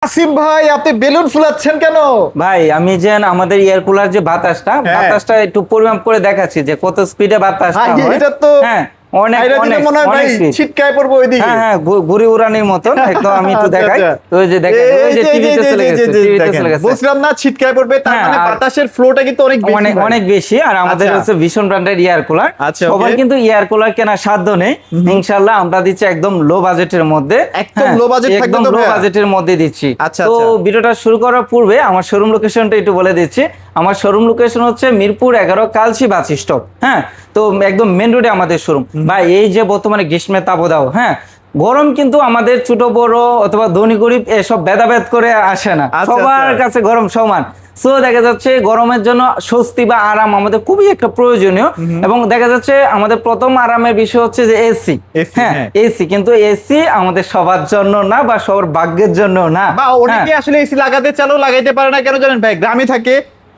আসিফ ভাই, আপনি বেলুন ফুলাচ্ছেন কেন? ভাই আমি যে আমাদের এয়ার কুলার যে বাতাসটা একটু পরিমাপ করে দেখাচ্ছি যে কত স্পিডে বাতাসটা ভাই হয়। এটা তো হ্যাঁ অনেক এটা অনেক দিলে মনে হয় ভাই অনেক স্পিড। ছিটকায় পড়বো ওইদিকে। হ্যাঁ হ্যাঁ ঘুরি উড়ানির মতন একদম আমি একটু আচ্ছা, দেখাই। আচ্ছা। তো ওই যে দেখেন ওই যে টিভিতে চলে গেছে, টিভিতে দেখেন, চলে গেছে। বুঝলাম না ছিটকায় পড়বে, তার হ্যাঁ, মানে আর বাতাসের ফ্লোটা কিন্তু অনেক বেশি অনেক ভাই। অনেক বেশি। আর আমাদের আচ্ছা। হচ্ছে ভীষণ ব্র্যান্ডের এয়ার কুলার। আচ্ছা, সবার okay। কিন্তু এয়ার কুলার কেনার সাধ্য নেই। ইনশাআল্লাহ আমরা দিচ্ছি একদম লো বাজেটের মধ্যে। একদম low budget থাকবে একদম তো লো ভাইয়া? বাজেটের মধ্যে দিচ্ছি। আচ্ছা, তো আচ্ছা। ভিডিওটা শুরু করার পূর্বে আমার শোরুম লোকেশনটা একটু বলে দিচ্ছি। আমার শোরুম লোকেশন হচ্ছে মিরপুর 11 কালচি বাস স্টপ। হ্যাঁ, তো একদম মেন রোডে আমাদের শোরুম। ভাই এই যে বর্তমানে গ্রীষ্মের তাপদাহ, হ্যাঁ গরম কিন্তু আমাদের ছোট বড় অথবা ধনী গরিব এসব ভেদাভেদ করে আসে না, আচ্ছা, সবার আচ্ছা। কাছে গরম সমান। সো দেখা যাচ্ছে গরমের জন্য স্বস্তি বা আরাম আমাদের খুবই একটা প্রয়োজনীয়। এবং দেখা যাচ্ছে আমাদের প্রথম আরামের বিষয় হচ্ছে যে এসি। AC, হ্যাঁ হ্যাঁ। এসি, কিন্তু এসি আমাদের সবার জন্য না বা সবার ভাগ্যের জন্য না। বা অনেকে আসলে এসি লাগাতে চালেও লাগাইতে পারে না, কেন জানেন ভাই? গ্রামে থাকে,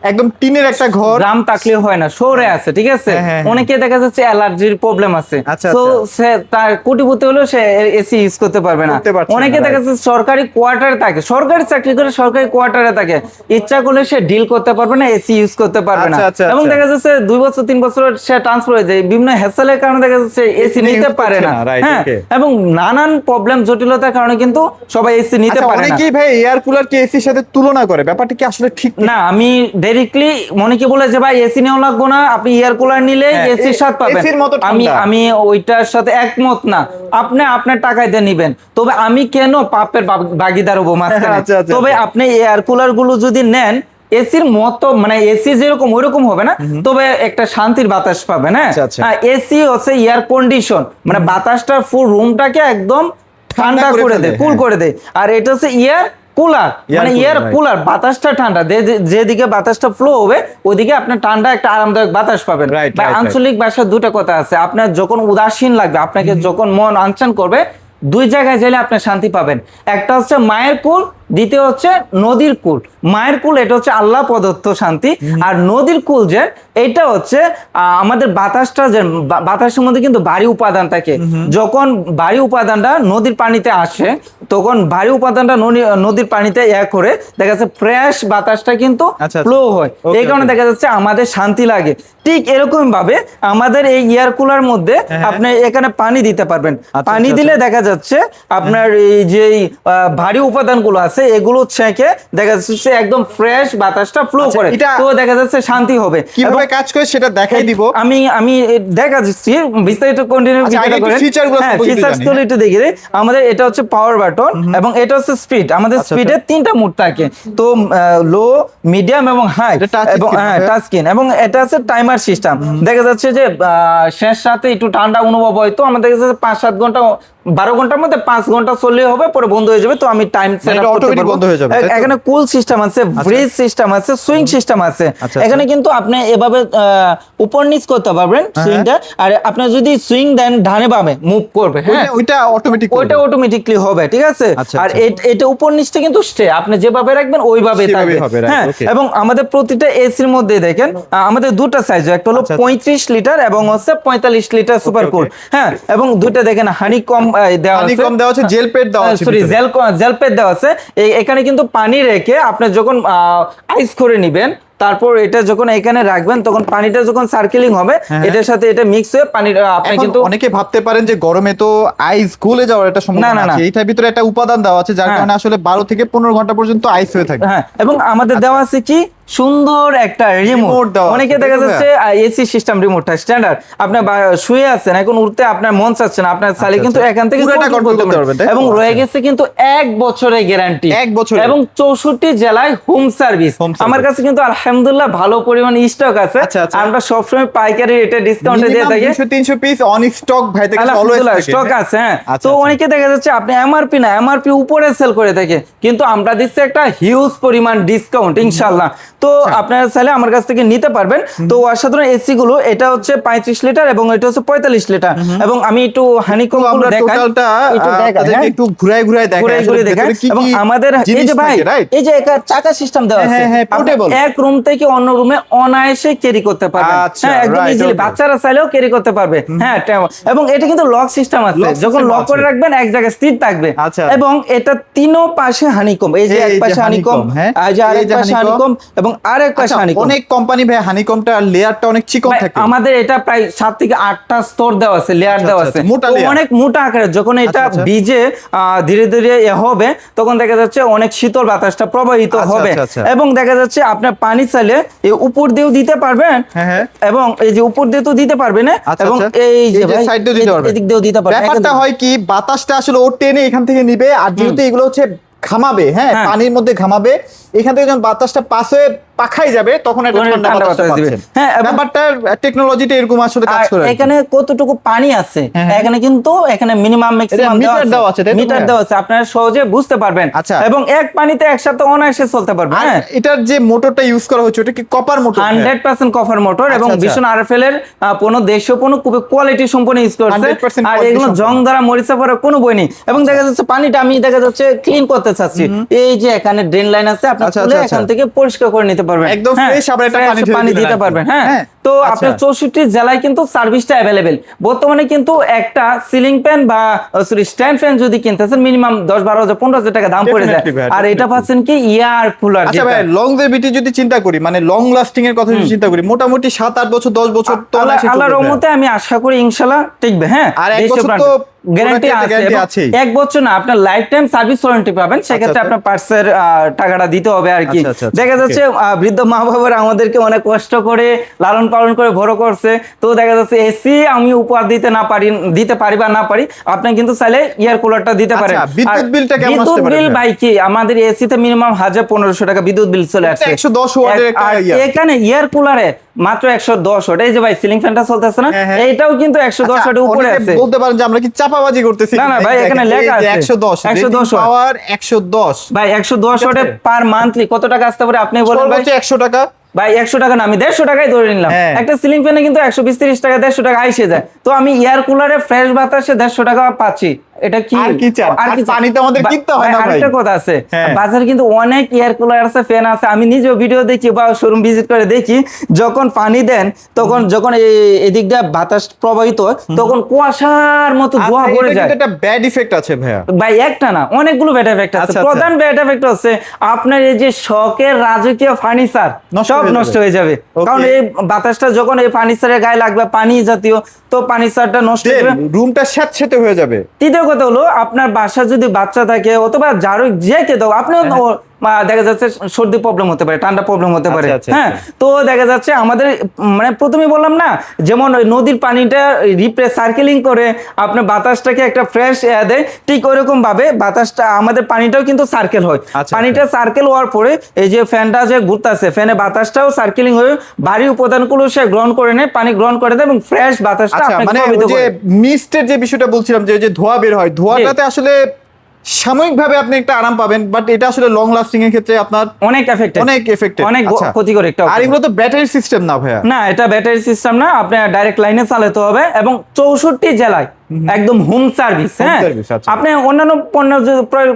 একদম টিনের একটা ঘর। গ্রাম থাকলে হয় না, শহরে আছে, ঠিক আছে। হ্যাঁ, হ্যাঁ, অনেকে দেখা যাচ্ছে অ্যালার্জির প্রবলেম আছে, আচ্ছা, তো আচ্ছা। সে তার কোটিপতি হলেও সে এসি ইউজ করতে পারবে না। করতে পারছে না, অনেকে দেখা right। যাচ্ছে সরকারি কোয়ার্টারে থাকে, সরকারি চাকরি করে সরকারি কোয়ার্টারে থাকে, ইচ্ছা করলে সে ডিল করতে পারবে না, এসি ইউজ করতে পারবে না। আচ্ছা, আচ্ছা, এবং আচ্ছা। দেখা যাচ্ছে 2 বছর 3 বছর সে ট্রান্সফার হয়ে যায়, বিভিন্ন হ্যাসেলের কারণে দেখা যাচ্ছে এসি AC নিতে use পারে করছে না। না, right, হ্যাঁ, okay। এবং নানান প্রবলেম জটিলতার কারণে কিন্তু সবাই এসি নিতে আচ্ছা, পারে না। অনেকেই ভাই এয়ার কুলার কে এসির সাথে তুলনা করে, ব্যাপারটা কি আসলে ঠিক? না, আমি ডাইরেক্টলি অনেকে বলে যে ভাই এসি নেওয়া লাগবো না, আপনি এয়ার কুলার নিলে হ্যাঁ, এসির স্বাদ পাবেন। এসির মতো আমি ঠান্ডা। আমি ওইটার সাথে একমত না। আপনি আপনার টাকায় দিয়ে নিবেন, তবে আমি কেন পাপের ভাগিদার হবো মাঝখানে? আচ্ছা, আচ্ছা, তবে আচ্ছা। আপনি এয়ার কুলার গুলো যদি নেন এসির মতো, মানে এসি যেরকম ওইরকম হবে না, তবে একটা শান্তির বাতাস পাবেন। হ্যাঁ, আচ্ছা, আচ্ছা। এসি হচ্ছে এয়ার কন্ডিশন, মানে বাতাসটা ফুল রুমটাকে একদম ঠান্ডা করে করে ফেলে, দেয়, কুল হ্যাঁ। করে দেয়। আর এটা হচ্ছে ইয়ার কুলার, মানে cooler, এয়ার right। কুলার, বাতাসটা ঠান্ডা, যেদিকে বাতাসটা ফ্লো হবে ওইদিকে আপনার ঠান্ডা একটা আরামদায়ক বাতাস পাবেন। Right, বা right, আঞ্চলিক ভাষায় দুটো কথা আছে, আপনার যখন উদাসীন লাগবে, আপনাকে যখন মন আনচান করবে, দুই জায়গায় গেলে আপনি শান্তি পাবেন। একটা হচ্ছে মায়ের কুল, দ্বিতীয় হচ্ছে নদীর কুল। মায়ের কুল এটা হচ্ছে আল্লাহ প্রদত্ত শান্তি, আর নদীর কুল যে এটা হচ্ছে আমাদের বাতাসটা, যে বাতাসের মধ্যে কিন্তু ভারী উপাদান থাকে। যখন ভারী উপাদানটা নদীর পানিতে আসে, তখন ভারী উপাদানটা নদীর পানিতে করে দেখা যাচ্ছে ফ্রেশ বাতাসটা কিন্তু আচ্ছা, ফ্লো হয়। okay, এই কারণে okay। দেখা যাচ্ছে আমাদের শান্তি লাগে। ঠিক এরকম ভাবে আমাদের এই এয়ার কুলার মধ্যে আপনি এখানে পানি দিতে পারবেন। পানি আচ্ছা, দিলে দেখা যাচ্ছে আপনার এই যে ভারী উপাদানগুলো আছে এগুলো ছেঁকে দেখা যাচ্ছে একদম ফ্রেশ বাতাসটা ফ্লো আচ্ছা, করে, এটা তো দেখা যাচ্ছে শান্তি হবে। কিভাবে কাজ করে সেটা দেখাই দিব। আমি দেখা যাচ্ছি বিস্তারিত কন্টিনিউ আচ্ছা, আগে একটু feature গুলো সম্পর্কে একটু ফিচারস জানি, গুলো একটু দেখে দিই। আমাদের এটা হচ্ছে পাওয়ার বাটন এবং এটা হচ্ছে স্পিড। আমাদের আচ্ছা, স্পিডে 3টা মোড থাকে, তো লো, মিডিয়াম এবং হাই। এটা touch এবং screen, okay। টাচ স্ক্রিন, এবং এটা আছে টাইমার সিস্টেম। দেখা যাচ্ছে যে শেষ রাতে একটু ঠান্ডা অনুভব হয়, তো আমাদের কাছে 5-7 ঘন্টা 12 ঘন্টার মধ্যে 5 ঘন্টা চললে হবে, পরে বন্ধ হয়ে যাবে। তো আমি টাইম সেট আপ করতে automatic পারবো। বন্ধ হয়ে যাবে, তাই তো? এখানে কুল সিস্টেম আছে, ব্রিজ সিস্টেম আছে, সুইং সিস্টেম আছে। আচ্ছা, এখানে কিন্তু আপনি এভাবে উপর নিচ করতে পারবেন সুইংটা। আর আপনি যদি সুইং দেন ডানে বামে মুভ করবে, হ্যাঁ ওইটা অটোমেটিক ওইটা অটোমেটিকলি হবে, ঠিক আছে। আচ্ছা, আর আচ্ছা। এটা উপর নিচটা কিন্তু স্টে, আপনি যেভাবে রাখবেন ওইভাবে সেভাবেই থাকবে। হবে, right, হ্যাঁ, okay। এবং আমাদের প্রতিটা এসির মধ্যে দেখেন আমাদের দুটো সাইজ, একটা হলো আচ্ছা, আচ্ছা। 35 লিটার এবং হচ্ছে 45 লিটার সুপার okay। কুল। হ্যাঁ, এবং দুটো দেখেন হানি কম দেওয়া আছে, হানিকম দেওয়া আছে, জেল পেড দেওয়া আছে সরি ভিতরে। জেল পেড দেওয়া আছে। এখানে কিন্তু পানি রেখে আপনি যখন আইস করে নিবেন, তারপর এটা যখন এখানে রাখবেন, তখন পানিটা যখন সার্কেলিং হবে এটার সাথে এটা মিক্স হয়ে পানি আপনি এখন কিন্তু অনেকে ভাবতে পারেন যে গরমে তো আইস গলে যাওয়ার একটা না, সম্ভাবনা না, না। আছে, এইটার ভিতরে একটা উপাদান দেওয়া আছে যার হ্যাঁ। কারণে আসলে 12 থেকে 15 ঘন্টা পর্যন্ত আইস হয়ে থাকে। হ্যাঁ, এবং আমাদের দেওয়া আছে কি সুন্দর একটা রিমোট Remote দেওয়া আছে, অনেকে দেখা দেখো যাচ্ছে এসি সিস্টেম রিমোটটা স্ট্যান্ডার্ড, আপনি শুয়ে আছেন, এখন উঠতে আপনার মন চাচ্ছে না, আপনার চাইলে কিন্তু এখান থেকে পুরোটা control control করতে পারবেন, তাই তো? এবং রয়ে আচ্ছা। গেছে কিন্তু 1 বছরের গ্যারান্টি, 1 বছরের? এবং 64 জেলায় হোম সার্ভিস। Home service। আমার কাছে কিন্তু আলহামদুলিল্লাহ ভালো পরিমাণ স্টক আছে। আচ্ছা, আচ্ছা। আমরা সবসময় পাইকারি রেটে ডিসকাউন্টে দিয়ে মিনিমাম থাকি। 200-300 পিস অন স্টক ভাই থেকে অলওয়েজ আলহামদুলিল্লাহ থাকে। স্টক আছে। হ্যাঁ, আচ্ছা, তো আচ্ছা। অনেকে দেখা যাচ্ছে আপনি এমআরপি না, এমআরপি উপরে সেল করে থাকে, কিন্তু আমরা দিচ্ছি একটা হিউজ পরিমাণ ডিসকাউন্ট ইনশাআল্লাহ। তো আপনারা চাইলে আমার কাছ থেকে নিতে পারবেন। তো অসাধারণ এসি গুলো, এটা হচ্ছে 35 লিটার এবং এটা হচ্ছে 45 লিটার। এবং আমি একটু হানিকম গুলো দেখাই, একটু ঘুরায় ঘুরায় দেখাই। এবং আমাদের এই যে ভাই, এই যে একটা চাকা সিস্টেম দেওয়া আছে, এক রুম থেকে অন্য রুমে অনায়াসে ক্যারি করতে পারবেন। হ্যাঁ, একদম ইজিলি, বাচ্চারা চাইলেও ক্যারি করতে পারবে। হ্যাঁ, এবং এটা কিন্তু লক সিস্টেম আছে, যখন লক করে রাখবেন এক জায়গায় স্থির থাকবে। এবং এটা তিনও পাশে হানিকম, এই যে এক পাশে হানিকম, এই যে আরেক পাশে হানিকম এবং আরেক পাশে হানিকম। অনেক কোম্পানি ভাই হানিকমটা লেয়ারটা অনেক চিকন থাকে, আমাদের এটা প্রায় 7 থেকে 8টা স্তর দেওয়া আছে, লেয়ার দেওয়া আছে, অনেক মোটা আকারের। যখন এটা ভিজে ধীরে ধীরে হবে, তখন দেখা যাচ্ছে অনেক শীতল বাতাসটা প্রবাহিত হবে। এবং দেখা যাচ্ছে আপনার পানি চাইলে এই উপর দিয়েও দিতে পারবেন, এবং এই যে উপর দিয়ে তো দিতে পারবেন, এবং এই যে সাইড দিয়ে দিতে পারবেন, এদিক দিয়েও দিতে পারবেন। ব্যাপারটা হয় কি, বাতাসটা আসলে ও টেনে এখান থেকে নিবে, আর যেহেতু এগুলো হচ্ছে ঘামাবে, হ্যাঁ পানির মধ্যে ঘামাবে, এখান থেকে যখন বাতাসটা পাস হয়ে পাখাই যাবে তখন এটা ঠান্ডা বাতাস দিবে। হ্যাঁ, ব্যাপারটার টেকনোলজিটা এরকম আসলে কাজ করে। এখানে কতটুকু পানি আছে, এখানে কিন্তু এখানে মিনিমাম ম্যাক্সিমাম দেওয়া আছে, মিটার দেওয়া আছে, আপনারা সহজে বুঝতে পারবেন। এবং এক পানিতে একসাথে অনায়াসে চলতে পারবেন। হ্যাঁ, এটার যে মোটরটা ইউজ করা হচ্ছে ওটা কি কপার মোটর? 100% কপার মোটর, এবং ভীষণ আরএফএল এর দেশীয় পণ্য, খুবই কোয়ালিটি সম্পন্ন ইউজ করছে। আর এগুলো জং দ্বারা মরিচা পড়ার কোনো বই নেই। এবং দেখা যাচ্ছে পানিটা আমি দেখা যাচ্ছে ক্লিন করতে চাচ্ছি, এই যে এখানে ড্রেন লাইন আছে, আপনি এখান থেকে পরিষ্কার করে নিতে পারবেন, একদম ফ্রেশ আবার এটা পানি দিতে পারবেন। হ্যাঁ, তো আপনার 64 জেলায় কিন্তু সার্ভিসটা অ্যাভেলেবেল। বর্তমানে কিন্তু একটা সিলিং ফ্যান বা স্ট্যান্ড ফ্যান যদি কিনতেছেন মিনিমাম 10-12,000 15,000 টাকা দাম পড়ে যায়। আর এটা পাচ্ছেন কি ইয়ার কুলার। আচ্ছা ভাই, লংজেভিটি যদি চিন্তা করি, মানে লং লাস্টিং এর কথা যদি চিন্তা করি, মোটামুটি 7-8 বছর 10 বছর তো আল্লাহর রহমতে আমি আশা করি ইনশাআল্লাহ টিকবে। হ্যাঁ, আর এক বছর তো গ্যারান্টি আছে, এক বছর না, আপনার লাইফ টাইম সার্ভিস ওয়ারেন্টি পাবেন। সেক্ষেত্রে আপনার পার্সের টাকাটা দিতে হবে আর কি। দেখা যাচ্ছে বৃদ্ধ মা বাবারা আমাদেরকে অনেক কষ্ট করে লালন পালন করে বড় করছে, তো দেখা যাচ্ছে এসি আমি উপহার দিতে পারি বা না পারি, আপনি কিন্তু চাইলে এয়ার কুলারটা দিতে পারেন। বিদ্যুৎ বিলটা কেমন আসতে পারে? বিদ্যুৎ বিল ভাই কি আমাদের এসিতে মিনিমাম 1,500 টাকা বিদ্যুৎ বিল চলে আসছে। 110 ওয়াটের একটা এখানে এয়ার কুলারে মাত্র 110 ওয়াট। এই যে ভাই সিলিং ফ্যানটা চলতেছে না, এইটাও কিন্তু 110 ওয়াটের উপরে আছে। বলতে পারেন যে আমরা কি চাপাবাজি করতেছি? না না ভাই, এখানে লেখা আছে 110 পাওয়ার 110 ভাই, 110 ওয়াটে পার মান্থলি কত টাকা আসতে পারে আপনি বলেন ভাই? 100 টাকা ভাই, 100 টাকা না, আমি 150 টাকাই ধরে নিলাম। একটা সিলিং ফ্যানে কিন্তু 120-30 টাকা 150 টাকা আইসে যায়। তো আমি এয়ার কুলারে ফ্রেশ বাতাসে 150 টাকা পাচ্ছি, এটা কি? আর কি চান? আর পানিতে আমাদের কিনতে হয় না ভাই। আরেকটা কথা আছে, বাজারে কিন্তু অনেক এয়ার কুলার আছে, ফ্যান আছে। আমি নিজেও ভিডিও দেখি বা শোরুম ভিজিট করে দেখি, যখন পানি দেন তখন যখন এদিক দিয়ে বাতাস প্রবাহিত হয় তখন কুয়াশার মতো ধোঁয়া পড়ে যায়। এটা ব্যাড ইফেক্ট আছে ভাইয়া। ভাই একটা না, অনেকগুলো ব্যাড ইফেক্ট আছে। প্রধান ব্যাড ইফেক্ট হচ্ছে আপনার এই যে শখের রাজকীয় ফার্নিচার সব নষ্ট হয়ে যাবে। কারণ এই বাতাসটা যখন এই ফার্নিচারের গায়ে লাগবে, পানি জাতীয়, তো ফার্নিচারটা নষ্ট হয়ে যাবে, রুমটা স্যাঁতসেঁতে হয়ে যাবে। তৃতীয় কথা হলো, আপনার বাসা যদি বাচ্চা থাকে অথবা যারও যে কে দাও, আপনি দেখা যাচ্ছে সর্দি প্রবলেম হতে পারে, ঠান্ডা প্রবলেম হতে পারে। হ্যাঁ, তো দেখা যাচ্ছে আমাদের মানে প্রথমে বললাম না, যেমন নদীর পানিটা সার্কেলিং করে আপনার বাতাসটাকে একটা ফ্রেশ এয়ার দেয়, ঠিক ওইরকম ভাবে বাতাসটা আমাদের পানিটাও কিন্তু সার্কেল হয়। পানিটা সার্কেল হওয়ার পরে এই যে ফ্যানটা যে ঘুরতেছে, ফ্যানে বাতাসটাও সার্কেলিং হয়ে ভারী উপাদানগুলো সে গ্রহণ করে নেয়, পানি গ্রহণ করে দেয় এবং ফ্রেশ বাতাসটা মানে যে মিস্টের যে বিষয়টা বলছিলাম, যে ধোঁয়া বের হয়, ধোঁয়াটাতে আসলে সাময়িকভাবে আপনি একটা আরাম পাবেন, বাট এটা আসলে লং লাস্টিং এর ক্ষেত্রে আপনার অনেক এফেক্টেড, অনেক ক্ষতিকর একটা। আর এগুলো তো ব্যাটারি সিস্টেম না ভাইয়া? না, এটা ব্যাটারি সিস্টেম না, আপনি ডাইরেক্ট লাইনে চালাতে হবে এবং 64 জেলায় একদম হোম সার্ভিস। হ্যাঁ, আপনি অন্যান্য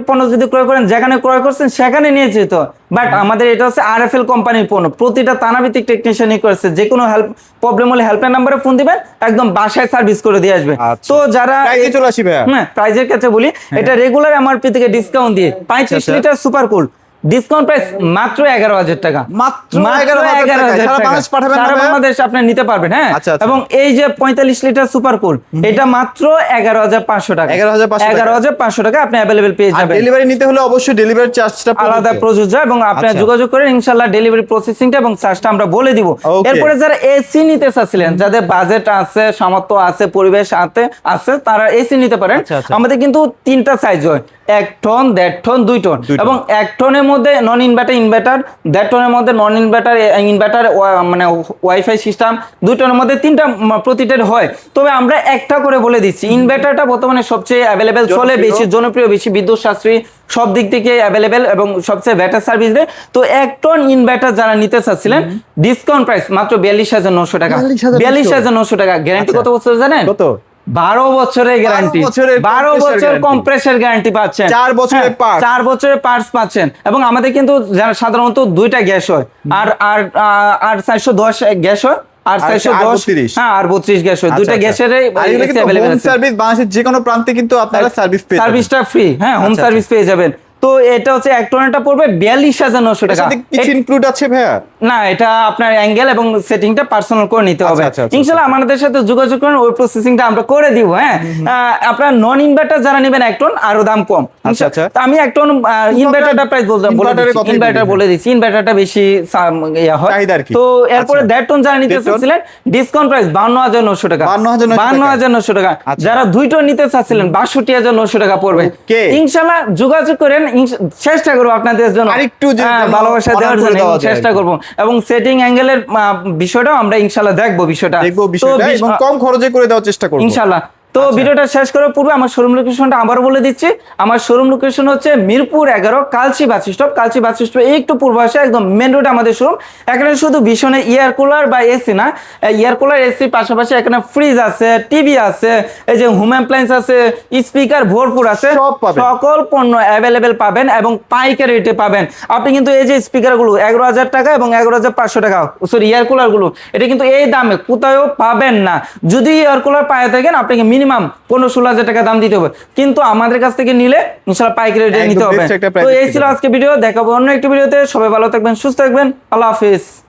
পণ্য যদি ক্রয় করেন, যেখানে ক্রয় করছেন সেখানে নিয়ে যেত, বাট আমাদের এটা হচ্ছে আরএফএল কোম্পানির পণ্য, প্রতিটা থানাভিত্তিক টেকনিশিয়ানই করেছে। যে কোনো হেল্প প্রবলেম হলে হেল্পলাইন নাম্বারে ফোন দিবেন, একদম বাসায় সার্ভিস করে দিয়ে আসবে। তো যারা চলে আসি ভাইয়া, হ্যাঁ প্রাইজের ক্ষেত্রে বলি, এটা রেগুলার এমআরপি থেকে ডিসকাউন্ট দিয়ে 35 litre super cool discount price মাত্র 11,000 টাকা। মাত্র 11,000 টাকা সারা বাংলাদেশ আপনি নিতে পারবেন। হ্যাঁ, এবং এই যে 45 লিটার সুপার কুল, এটা মাত্র 11,500 টাকা। 11,500 টাকা আপনি अवेलेबल পেয়ে যাবেন। ডেলিভারি নিতে হলে অবশ্যই ডেলিভারি চার্জটা আলাদা প্রযোজ্য, এবং আপনি যোগাযোগ করেন, ইনশাআল্লাহ ডেলিভারি প্রসেসিংটা এবং চার্জটা আমরা বলে দিব। এরপরে যারা এসি নিতে চাচ্ছিলেন, যাদের বাজেট আছে, সামর্থ্য আছে, পরিবেশ আছে, তারা এসি নিতে পারেন। আমাদের কিন্তু 3টা সাইজ হয়, 1 টন, 1.5 টন, 2 টন, এবং 1 টনের মধ্যে নন ইনভার্টার ইনভার্টার, 1.5 টনের মধ্যে নন ইনভার্টার ইনভার্টার মানে ওয়াইফাই সিস্টেম, 2 টনের মধ্যে 3টা প্রতিটার হয়। তবে আমরা একটা করে বলে দিচ্ছি, ইনভার্টারটা বর্তমানে সবচেয়ে অ্যাভেলেবেল চলে, বেশি জনপ্রিয়, বেশি বিদ্যুৎ সাশ্রয়ী, সব দিক থেকে অ্যাভেলেবেল এবং সবচেয়ে বেটার সার্ভিস দেয়। তো 1 টন ইনভার্টার যারা নিতে চাচ্ছিলেন, ডিসকাউন্ট প্রাইস মাত্র 42,900 টাকা। 42,900 টাকা। গ্যারান্টি কত বছর জানেন? কত? 12 বছরের গ্যারান্টি, 12 বছর কম্প্রেসর গ্যারান্টি পাচ্ছেন, 4 বছরের পার্টস, 4 বছরের পার্টস পাচ্ছেন। এবং আমাদের কিন্তু সাধারণত 2টা গ্যাস হয়, আর 410 গ্যাস হয়, আর 410, হ্যাঁ, আর 32 গ্যাস হয়। 2টা গ্যাসের अवेलेबल আছে। সার্ভিস বাংলাদেশের যে কোনো প্রান্তে কিন্তু আপনারা সার্ভিস পেয়ে যাবেন, সার্ভিসটা ফ্রি, হ্যাঁ, হোম সার্ভিস পেয়ে যাবেন। তো এটা হচ্ছে 1 টনেরটা পড়বে 42,900 টাকা। কিছু ইনক্লুড আছে ভাইয়া? না, এটা আপনার অ্যাঙ্গেল এবং সেটিংটা পার্সোনাল করে নিতে হবে। ইনশাআল্লাহ আমাদের সাথে যোগাযোগ করেন, ওই প্রসেসিংটা আমরা করে দিব। হ্যাঁ, আপনার নন ইনভার্টার যারা নেবেন 1 টন, আরো দাম কম। তো আমি 1 টন ইনভার্টারটা প্রাইস ইনভার্টার বলে দিচ্ছি, ইনভার্টারটা বেশি ইয়া হয়। তো এরপরে 1.5 টন যারা নিতে চাচ্ছিলেন, ডিসকাউন্ট প্রাইস 52,900 টাকা। 52,900 টাকা। যারা 2 টন নিতে চাচ্ছিলেন, 62,900 টাকা পড়বে। ইনশাআল্লাহ যোগাযোগ করেন, চেষ্টা করবো আপনাদের জন্য আরেকটু ভালোবাসা দেওয়ার জন্য চেষ্টা করবো, এবং সেটিং অ্যাঙ্গেলের বিষয়টাও আমরা ইনশাআল্লাহ দেখবো বিষয়টা এবং কম খরচে করে দেওয়ার চেষ্টা করব ইনশাআল্লাহ। তো ভিডিওটা শেষ করার পূর্বে আমার শোরুম লোকেশনটা আবার বলে দিচ্ছি। আমার শোরুম লোকেশন হচ্ছে মিরপুর 11, কালচি বাস স্টপ। কালচি বাস স্টপ একটু পূর্ব আসে, একদম মেন রোডে আমাদের শোরুম। এখানে শুধু ভীষণে এয়ার কুলার বা এসি না, এয়ার কুলার এসির পাশাপাশি এখানে ফ্রিজ আছে, টিভি আছে, এই যে হোম অ্যাপ্লায়েন্স আছে, স্পিকার ভরপুর আছে, সকল পণ্য অ্যাভেলেবেল পাবেন এবং পাইকারি রেটে পাবেন। আপনি কিন্তু এই যে স্পিকারগুলো 11,000 টাকা এবং 11,500 টাকা, সরি এয়ার কুলারগুলো, এটা কিন্তু এই দামে কোথাও পাবেন না। যদি এয়ার কুলার পায়ে থাকেন, আপনাকে মিনিমাম 15-16,000 টাকা দাম দিতে হবে, কিন্তু আমাদের কাছ থেকে নিলে ইনশাআল্লাহ পাইকারি রেটে নিতে হবে। তো এই ছিল আজকে ভিডিও, দেখাবো অন্য একটি ভিডিওতে। সবাই ভালো থাকবেন, সুস্থ থাকবেন, আল্লাহ হাফেজ।